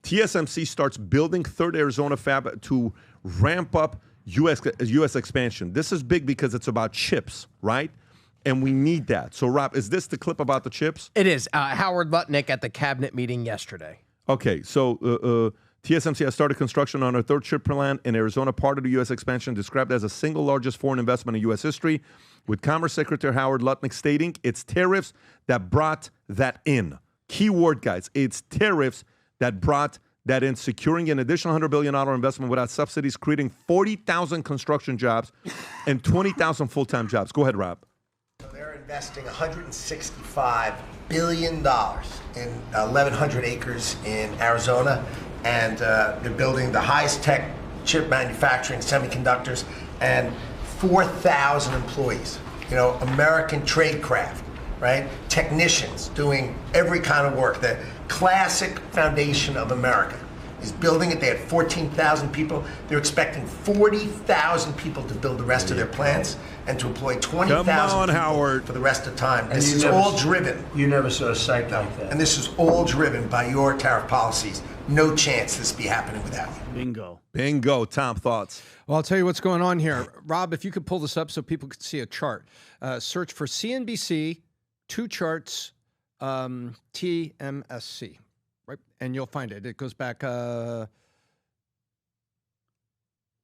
TSMC starts building third Arizona fab to ramp up U.S. expansion. This is big because it's about chips, right? And we need that. So, Rob, is this the clip about the chips? It is. Howard Lutnick at the cabinet meeting yesterday. Okay, so TSMC has started construction on a third chip plant in Arizona, part of the U.S. expansion, described as the single largest foreign investment in U.S. history, with Commerce Secretary Howard Lutnick stating it's tariffs that brought that in. Key word, guys, it's tariffs that brought that in, securing an additional $100 billion investment without subsidies, creating 40,000 construction jobs and 20,000 full-time jobs. Go ahead, Rob. So they're investing $165 billion in 1,100 acres in Arizona, and they're building the highest tech chip manufacturing, semiconductors, and 4,000 employees. You know, American tradecraft, right? Technicians doing every kind of work. The classic foundation of America is building it. They had 14,000 people. They're expecting 40,000 people to build the rest of their plants and to employ 20,000 people for the rest of time. And this is all driven. You never saw a site like that. And this is all driven by your tariff policies. No chance this be happening without you. Bingo. Bingo. Tom, thoughts? Well, I'll tell you what's going on here. Rob, if you could pull this up so people could see a chart. Search for CNBC, two charts, TMSC, right? And you'll find it. It goes back. There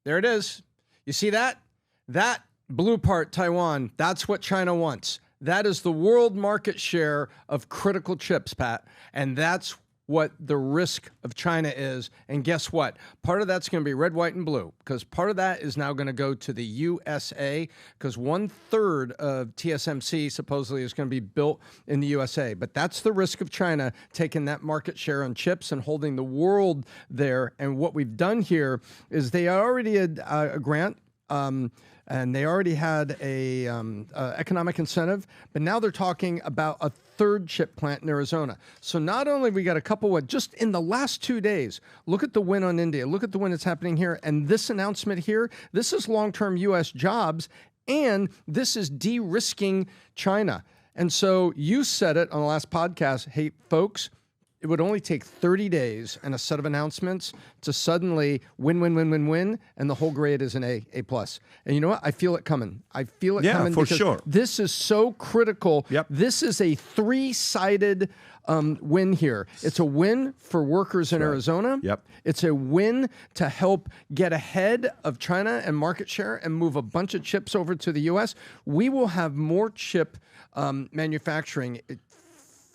it is. You see that? That blue part, Taiwan, that's what China wants. That is the world market share of critical chips, Pat. And that's what the risk of China is. And guess what? Part of that's going to be red, white, and blue, because part of that is now going to go to the USA, because 1/3 of TSMC supposedly is going to be built in the USA. But that's the risk of China taking that market share on chips and holding the world there. And what we've done here is they already had a grant, and they already had a economic incentive, but now they're talking about a third chip plant in Arizona. So not only we got a couple of, just in the last 2 days, look at the win on India, look at the win that's happening here, and this announcement here, this is long-term U.S. jobs, and this is de-risking China. And so you said it on the last podcast, hey, folks, it would only take 30 days and a set of announcements to suddenly win, and the whole grade is an A+. And you know what? I feel it coming. I feel it coming. Yeah, for sure. This is so critical. Yep. This is a three-sided win here. It's a win for workers in Arizona. Yep. It's a win to help get ahead of China and market share and move a bunch of chips over to the U.S. We will have more chip manufacturing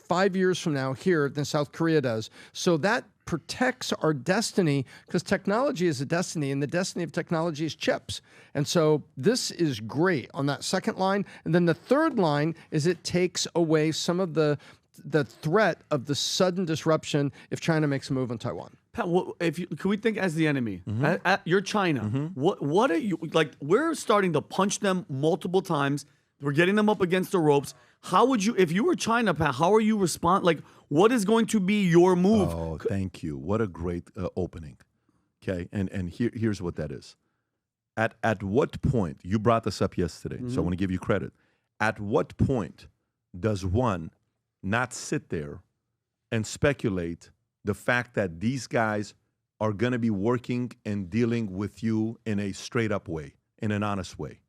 5 years from now here than South Korea does. So that protects our destiny, because technology is a destiny, and the destiny of technology is chips. And so this is great on that second line. And then the third line is it takes away some of the threat of the sudden disruption if China makes a move on Taiwan. Pat, can we think as the enemy? You're China. What are you, like, we're starting to punch them multiple times. We're getting them up against the ropes. How would you, if you were China, Pat, how are you respond? Like, what is going to be your move? Oh, thank you. What a great opening. Okay, and here's what that is. At what point, you brought this up yesterday, so I want to give you credit. At what point does one not sit there and speculate the fact that these guys are going to be working and dealing with you in a straight up way, in an honest way?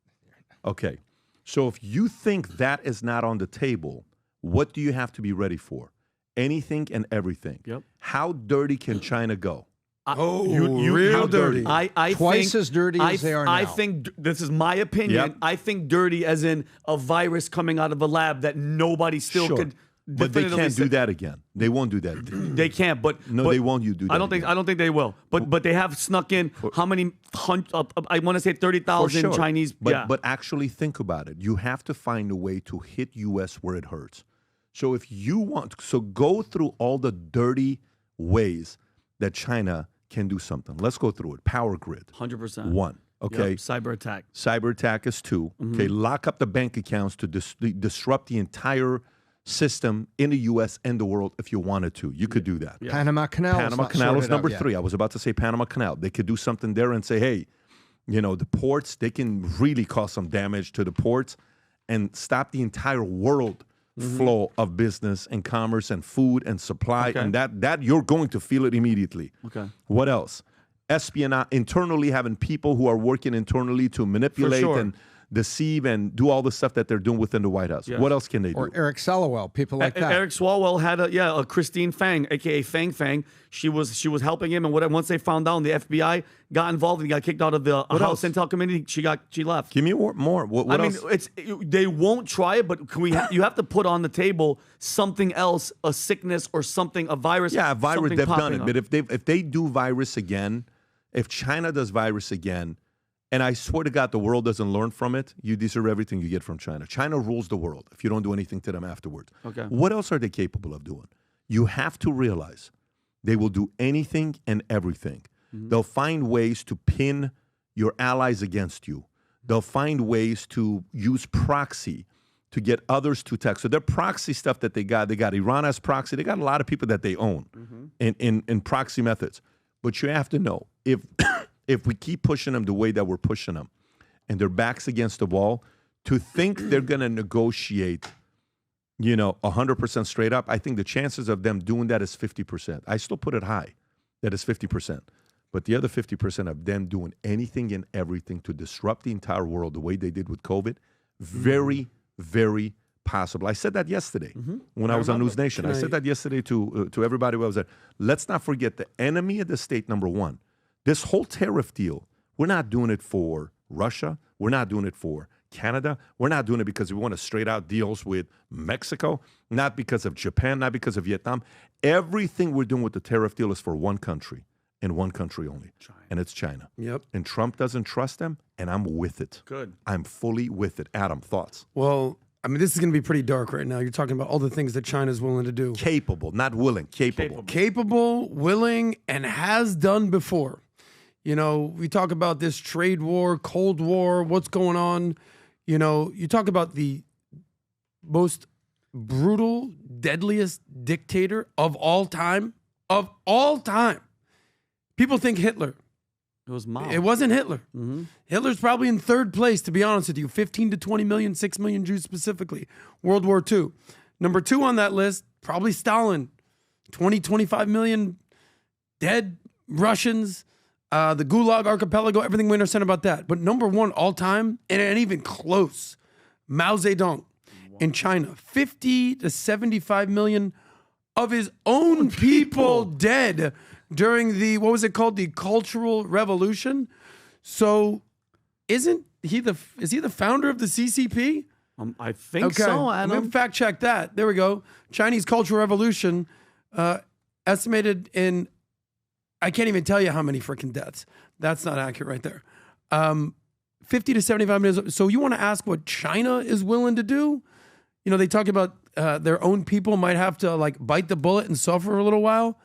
Okay. So if you think that is not on the table, what do you have to be ready for? Anything and everything. Yep. How dirty can China go? Real dirty. I Twice think, as dirty as they are now. I think, this is my opinion, Yep. I think dirty as in a virus coming out of a lab that nobody still could But they can't do that again. They won't do that. They can't, but they won't. You do that. I don't think they will. But they have snuck in how many? I want to say 30,000 Chinese. But actually think about it. You have to find a way to hit U.S. where it hurts. So if you want, go through all the dirty ways that China can do something. Let's go through it. Power grid. 100%. One. Okay. Yep. Cyber attack. Cyber attack is two. Okay. Lock up the bank accounts to disrupt the entire system in the U.S. and the world if you wanted to. You could do that. Yeah. Panama Canal. Panama Canal is number 3. I was about to say Panama Canal. They could do something there and say, hey, you know, the ports, they can really cause some damage to the ports and stop the entire world flow of business and commerce and food and supply, Okay. and that you're going to feel it immediately. Okay. What else? Espionage, internally having people who are working internally to manipulate sure. and deceive and do all the stuff that they're doing within the White House. Yes. What else can they do? Or Eric Swalwell, people like that. Eric Swalwell had a Christine Fang, aka Fang Fang. She was helping him, and once they found out, and the FBI got involved and he got kicked out of the House Intel Committee. She left. Give me more. What I mean, else? they won't try it, but you have to put on the table something else, a sickness or something, a virus. Yeah, a virus, something they've done popping it. up. But if they do virus again, if China does virus again, and I swear to God, the world doesn't learn from it, you deserve everything you get from China. China rules the world if you don't do anything to them afterwards. Okay. What else are they capable of doing? You have to realize they will do anything and everything. They'll find ways to pin your allies against you. They'll find ways to use proxy to get others to attack. So their proxy stuff that they got Iran as proxy. They got a lot of people that they own in proxy methods. But you have to know, if we keep pushing them the way that we're pushing them and their backs against the wall, to think they're going to negotiate, 100% straight up, I think the chances of them doing that is 50%. I still put it high. That is 50%. But the other 50% of them doing anything and everything to disrupt the entire world the way they did with COVID, very, very possible. I said that yesterday when I was on News Nation. I said that yesterday to everybody who was there. Let's not forget the enemy of the state, number one. This whole tariff deal, we're not doing it for Russia. We're not doing it for Canada. We're not doing it because we want to straight out deals with Mexico, not because of Japan, not because of Vietnam. Everything we're doing with the tariff deal is for one country and one country only, and it's China. Yep. And Trump doesn't trust them, and I'm with it. Good. I'm fully with it. Adam, thoughts? Well, I mean, this is going to be pretty dark right now. You're talking about all the things that China's willing to do. Capable, not willing, capable. Capable, willing, and has done before. We talk about this trade war, Cold War, what's going on. You talk about the most brutal, deadliest dictator of all time. Of all time. People think Hitler. It was Mao. It wasn't Hitler. Hitler's probably in third place, to be honest with you. 15 to 20 million, 6 million Jews specifically. World War II. Number 2 on that list, probably Stalin. 20, 25 million dead Russians. The Gulag Archipelago, everything we understand about that. But number 1 all time, and even close, Mao Zedong in China. 50 to 75 million of his own people dead during the, what was it called? The Cultural Revolution. So is he the founder of the CCP? I think so, I'm Adam. gonna fact check that. There we go. Chinese Cultural Revolution, estimated in, I can't even tell you how many freaking deaths. That's not accurate right there. 50 to 75 minutes. So you want to ask what China is willing to do? They talk about their own people might have to bite the bullet and suffer for a little while.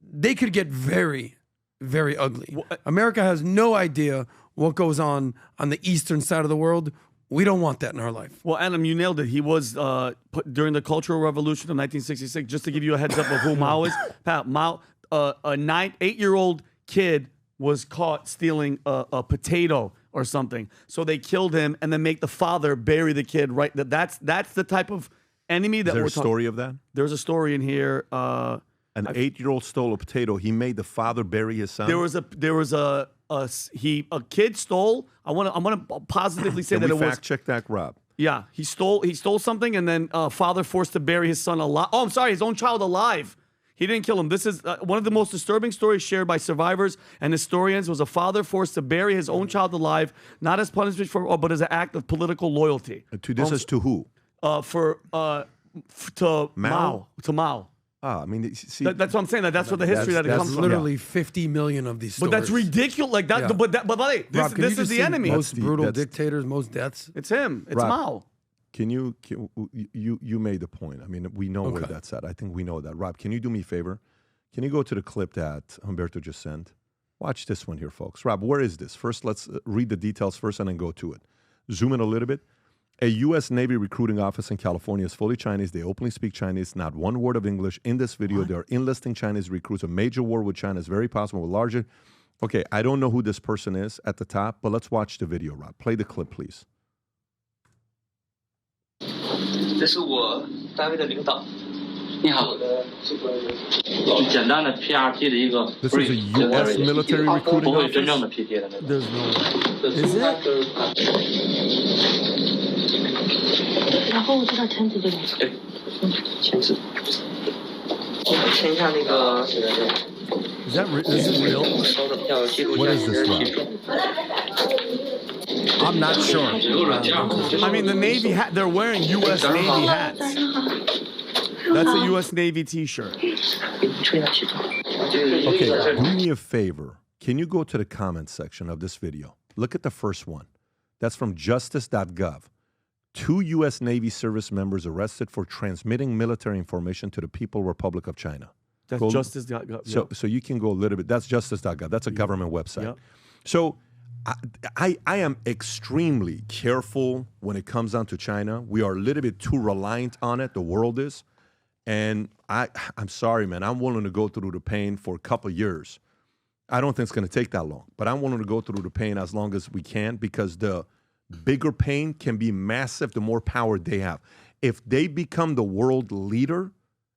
They could get very, very ugly. America has no idea what goes on the eastern side of the world. We don't want that in our life. Well, Adam, you nailed it. He was put during the Cultural Revolution of 1966. Just to give you a heads up of who Mao is, Pat, Mao, a 8-year-old kid was caught stealing a potato or something. So they killed him and then make the father bury the kid. Right, that's the type of enemy that Is there we're a story of that? There's a story in here. An 8-year-old stole a potato. He made the father bury his son. There was a kid stole. I want to positively say Can that we it was. fact check that, Rob? Yeah, he stole something, and then father forced to bury his son alive. Oh, I'm sorry, his own child alive. He didn't kill him. This is one of the most disturbing stories shared by survivors and historians. Was a father forced to bury his own child alive, not as punishment but as an act of political loyalty. This is to who? To Mao. To Mao. I mean, see, That's what I'm saying. That's what the history that it comes from. Literally 50 million of these stories. But that's ridiculous. Like that. Yeah. But hey, Rob, can this you is just the see enemy. Most brutal that's- dictators, most deaths. It's him. It's Rob, Mao. You made the point. I mean, we know where that's at. I think we know that. Rob, can you do me a favor? Can you go to the clip that Humberto just sent? Watch this one here, folks. Rob, where is this? First, let's read the details first and then go to it. Zoom in a little bit. A U.S. Navy recruiting office in California is fully Chinese. They openly speak Chinese, not one word of English. In this video, they're enlisting Chinese recruits. A major war with China is very possible, larger. Okay, I don't know who this person is at the top, but let's watch the video, Rob. Play the clip, please. 这是我单位的领导。你好，简单的 PRT 的一个 This is a U.S. military 不 recruiting 会真正 office. 的 PT 的那种。 There's no way. Is it? 然后这个签字对吧？签字。签一下那个。 Is this real? 收的票记录 What is this from? I'm not sure. I mean, the Navy hat. They're wearing U.S. Navy hats. That's a U.S. Navy T-shirt. Okay, do me a favor. Can you go to the comments section of this video? Look at the first one. That's from justice.gov. 2 U.S. Navy service members arrested for transmitting military information to the People's Republic of China. That's Go- justice.gov. So you can go a little bit. That's justice.gov. That's a government website. Yeah. So I am extremely careful when it comes down to China. We are a little bit too reliant on it. The world is. And I'm sorry, man. I'm willing to go through the pain for a couple of years. I don't think it's going to take that long. But I'm willing to go through the pain as long as we can because the bigger pain can be massive the more power they have. If they become the world leader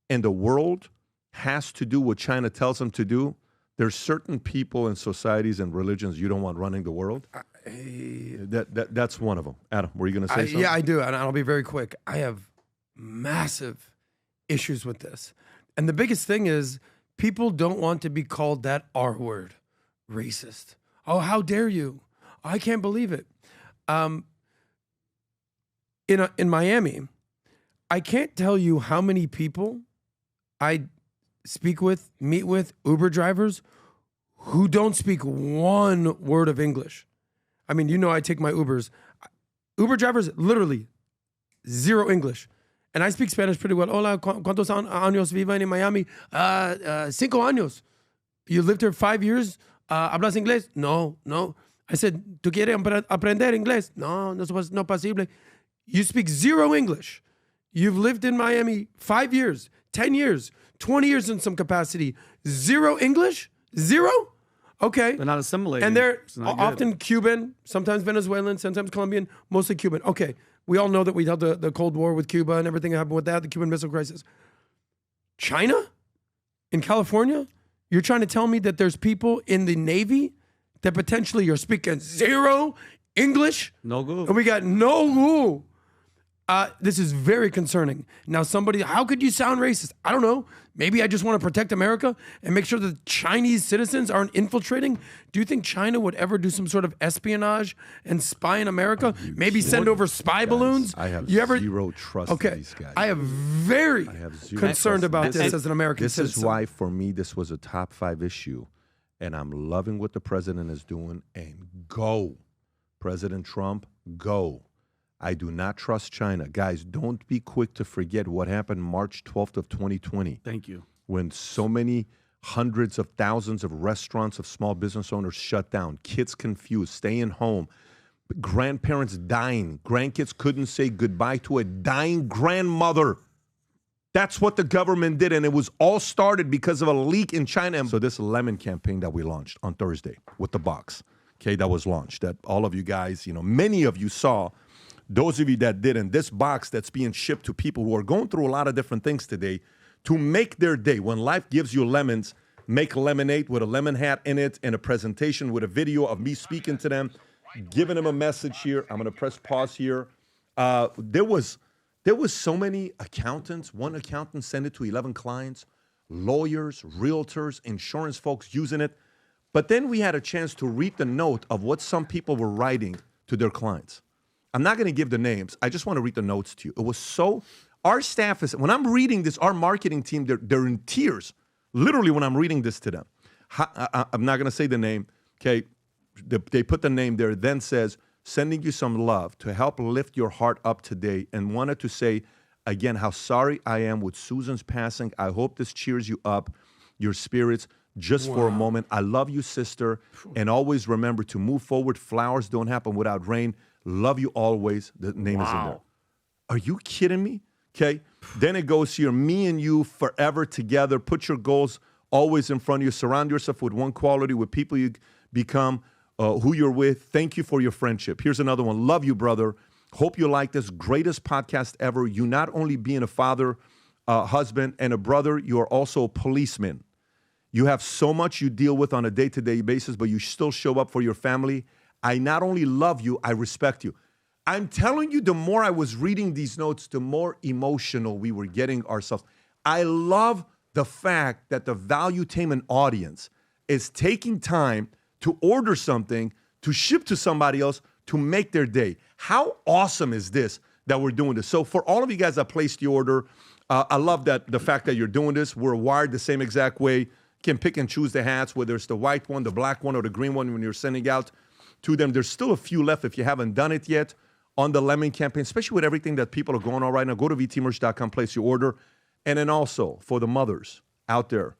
and the world has to do what China tells them to do, there's certain people and societies and religions you don't want running the world. That's one of them. Adam, were you going to say something? Yeah, I do. And I'll be very quick. I have massive issues with this. And the biggest thing is people don't want to be called that R word, racist. Oh, how dare you? I can't believe it. In Miami, I can't tell you how many people I speak with, meet with, Uber drivers who don't speak one word of English. I mean, you know, I take my Ubers. Uber drivers, literally zero English. And I speak Spanish pretty well. Hola, ¿cuántos años viven en Miami? 5 años. You lived here 5 years? ¿Hablas inglés? No. I said, ¿tú quieres aprender inglés? No posible. You speak zero English. You've lived in Miami 5 years, 10 years, 20 years in some capacity. Zero English? Zero? Okay. They're not assimilating. And they're It's not often good. Cuban, sometimes Venezuelan, sometimes Colombian, mostly Cuban. Okay. We all know that we had the Cold War with Cuba and everything that happened with that, the Cuban Missile Crisis. China? In California? You're trying to tell me that there's people in the Navy that potentially are speaking zero English? No good. And we got no who. This is very concerning. Now, how could you sound racist? I don't know. Maybe I just want to protect America and make sure that Chinese citizens aren't infiltrating. Do you think China would ever do some sort of espionage and spy in America? Maybe send over spy balloons? I have zero trust in these guys. I am very concerned about this as an American citizen. This is why, for me, this was a top 5 issue. And I'm loving what the president is doing. And go, President Trump, go. I do not trust China. Guys, don't be quick to forget what happened March 12th of 2020. Thank you. When so many hundreds of thousands of restaurants of small business owners shut down, kids confused, staying home, grandparents dying, grandkids couldn't say goodbye to a dying grandmother. That's what the government did, and it was all started because of a leak in China. And so this lemon campaign that we launched on Thursday with the box, okay, that was launched, that all of you guys, many of you saw. Those of you that didn't, this box that's being shipped to people who are going through a lot of different things today to make their day. When life gives you lemons, make lemonade with a lemon hat in it and a presentation with a video of me speaking to them, giving them a message here. I'm going to press pause here. There was so many accountants. One accountant sent it to 11 clients, lawyers, realtors, insurance folks using it. But then we had a chance to read the note of what some people were writing to their clients. I'm not going to give the names. I just want to read the notes to you. It was so, our staff is, when I'm reading this, our marketing team, they're in tears, literally when I'm reading this to them. I'm not going to say the name, okay? They put the name there, then says, sending you some love to help lift your heart up today, and wanted to say, again, how sorry I am with Susan's passing. I hope this cheers you up, your spirits, just for a moment. I love you, sister, and always remember to move forward. Flowers don't happen without rain. Love you always. The name is in there. Are you kidding me? Okay. Then it goes here, me and you forever together. Put your goals always in front of you. Surround yourself with one quality, with people you become, who you're with. Thank you for your friendship. Here's another one. Love you, brother. Hope you like this. Greatest podcast ever. You not only being a father, husband, and a brother, you are also a policeman. You have so much you deal with on a day-to-day basis, but you still show up for your family. I not only love you, I respect you. I'm telling you, the more I was reading these notes, the more emotional we were getting ourselves. I love the fact that the Valuetainment audience is taking time to order something, to ship to somebody else, to make their day. How awesome is this that we're doing this? So for all of you guys that placed the order, I love that the fact that you're doing this. We're wired the same exact way. You can pick and choose the hats, whether it's the white one, the black one, or the green one when you're sending out to them. There's still a few left if you haven't done it yet on the Lemon campaign, especially with everything that people are going on right now. Go to vtmerch.com, place your order. And then also for the mothers out there,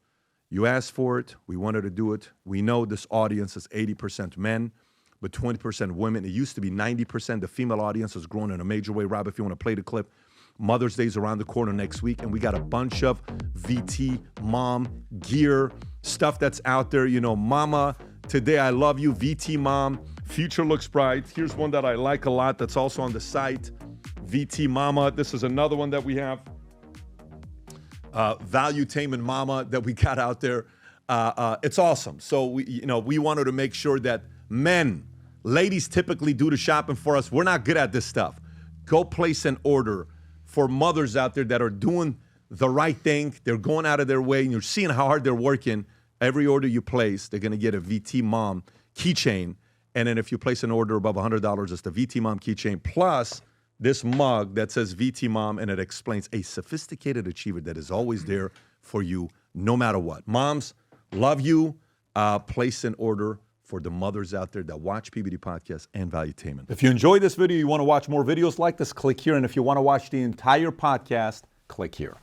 you asked for it. We wanted to do it. We know this audience is 80% men, but 20% women. It used to be 90%. The female audience has grown in a major way. Rob, if you want to play the clip, Mother's Day is around the corner next week, and we got a bunch of VT mom gear, stuff that's out there. You know, Mama, today I love you, VT mom, future looks bright. Here's one that I like a lot that's also on the site, VT Mama. This is another one that we have, Valuetainment Mama, that we got out there. It's awesome. So we wanted to make sure that ladies typically do the shopping for us. We're not good at this stuff. Go place an order for mothers out there that are doing the right thing. They're going out of their way, and you're seeing how hard they're working. Every order you place, they're going to get a VT Mom keychain. And then if you place an order above $100, it's the VT Mom keychain, plus this mug that says VT Mom, and it explains a sophisticated achiever that is always there for you no matter what. Moms, love you. Place an order for the mothers out there that watch PBD Podcast and Valuetainment. If you enjoyed this video, you want to watch more videos like this, click here. And if you want to watch the entire podcast, click here.